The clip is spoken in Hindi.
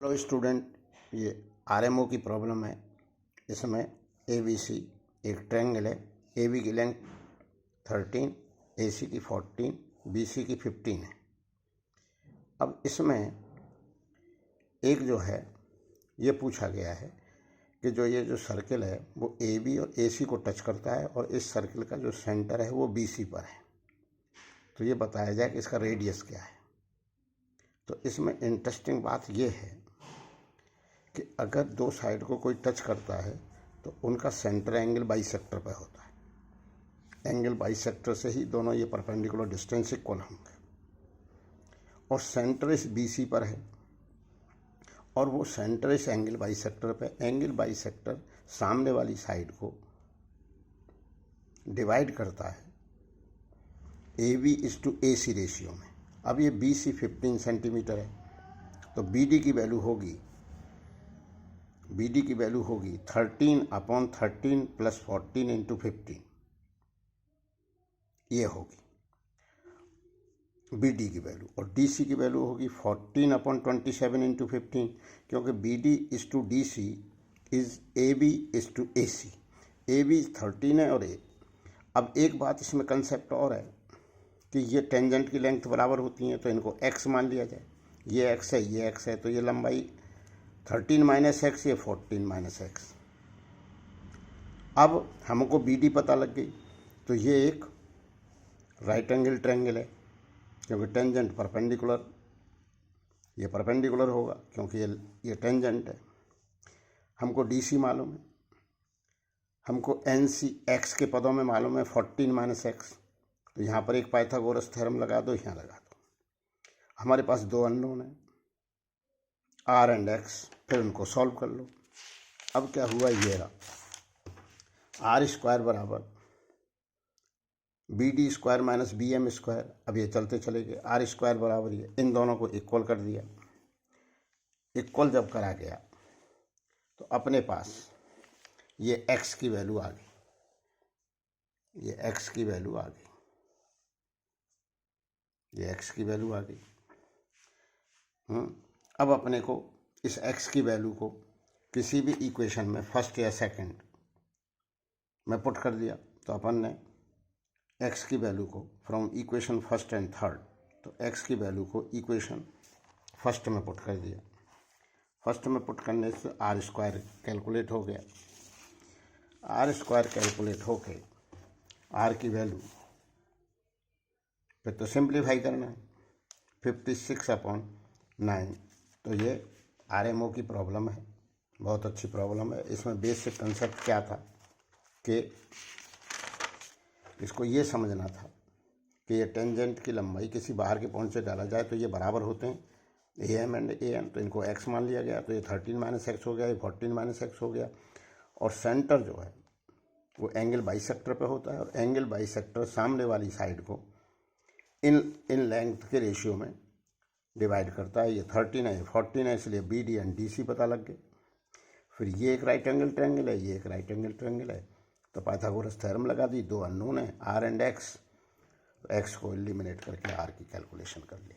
हेलो स्टूडेंट, ये आरएमओ की प्रॉब्लम है। इसमें एबीसी एक ट्रायंगल है। एबी की लेंथ 13, एसी की 14, बीसी की 15 है। अब इसमें एक जो है ये पूछा गया है कि ये जो सर्किल है वो एबी और एसी को टच करता है और इस सर्किल का जो सेंटर है वो बीसी पर है। तो ये बताया जाए कि इसका रेडियस क्या है। तो इसमें इंटरेस्टिंग बात ये है कि अगर दो साइड को कोई टच करता है तो उनका सेंटर एंगल बाइसेक्टर पर होता है। एंगल बाइसेक्टर से ही दोनों ये परपेंडिकुलर डिस्टेंस इक्वल होंगे और सेंटर इस बीसी पर है और वो सेंटर इस एंगल बाइसेक्टर पे। एंगल बाइसेक्टर सामने वाली साइड को डिवाइड करता है AB is to AC ratio में। अब ये BC 15 सेंटीमीटर है तो BD की वैल्यू होगी 13/13 + 14 × 15। ये होगी BD की वैल्यू। और DC की वैल्यू होगी 14/27 × 15, क्योंकि BD is to DC is AB is to AC। AB 13 है और A। अब एक बात इसमें कंसेप्ट और है कि ये टेंजेंट की लेंथ बराबर होती हैं तो इनको x मान लिया जाए। ये x है, ये x है, तो ये लंबाई 13 - x, ये 14 - x। अब हमको BD पता लग गई तो ये एक राइट एंगल ट्रायंगल है, क्योंकि टेंजेंट परपेंडिकुलर, ये परपेंडिकुलर होगा क्योंकि ये टेंजेंट है। हमको DC मालूम है, हमको NC x के पदों में मालूम है 14 - x। तो यहाँ पर एक पाइथागोरस थ्योरम लगा दो, यहाँ लगा दो। हमारे पास दो अननोन है R एंड X, फिर उनको सॉल्व कर लो। अब क्या हुआ, ये रहा R² बराबर BD² - BM²। अब ये चलते चले गए, R² बराबर ये, इन दोनों को इक्वल कर दिया। इक्वल जब करा गया तो अपने पास ये X की वैल्यू आ गई, ये X की वैल्यू आ गई, ये X की वैल्यू आ गई। अब अपने को इस X की वैल्यू को किसी भी इक्वेशन में फर्स्ट या सेकंड में पुट कर दिया तो अपन ने X की वैल्यू को from equation first and third, तो X की वैल्यू को इक्वेशन फर्स्ट में पुट कर दिया। फर्स्ट में पुट करने से R² कैलकुलेट हो गया। R² कैलकुलेट होके R की वैल्यू फिर तो सिंप्लीफाई करना है, 56/9। तो ये आरएमओ की प्रॉब्लम है, बहुत अच्छी प्रॉब्लम है। इसमें बेसिक कंसेप्ट क्या था कि इसको ये समझना था कि ये टेंजेंट की लंबाई किसी बाहर के पॉइंट से डाला जाए तो ये बराबर होते हैं AM एंड AM। तो इनको x मान लिया गया, तो ये 13 - x हो गया, ये 14 - x हो गया। और सेंटर जो है वो एंगल बाइसेक्टर पे होता है और एंगल बाइसेक्टर सामने वाली साइड को इन लेंथ के रेशियो में डिवाइड करता है। ये 13 है, ये 14 है, इसलिए BD एंड DC पता लग गए। फिर ये एक राइट एंगल ट्रायंगल है, ये एक राइट एंगल ट्रायंगल है, तो पाइथागोरस थ्योरम लगा दी। दो अननोन है R एंड X, तो X को एलिमिनेट करके R की कैलकुलेशन कर ली।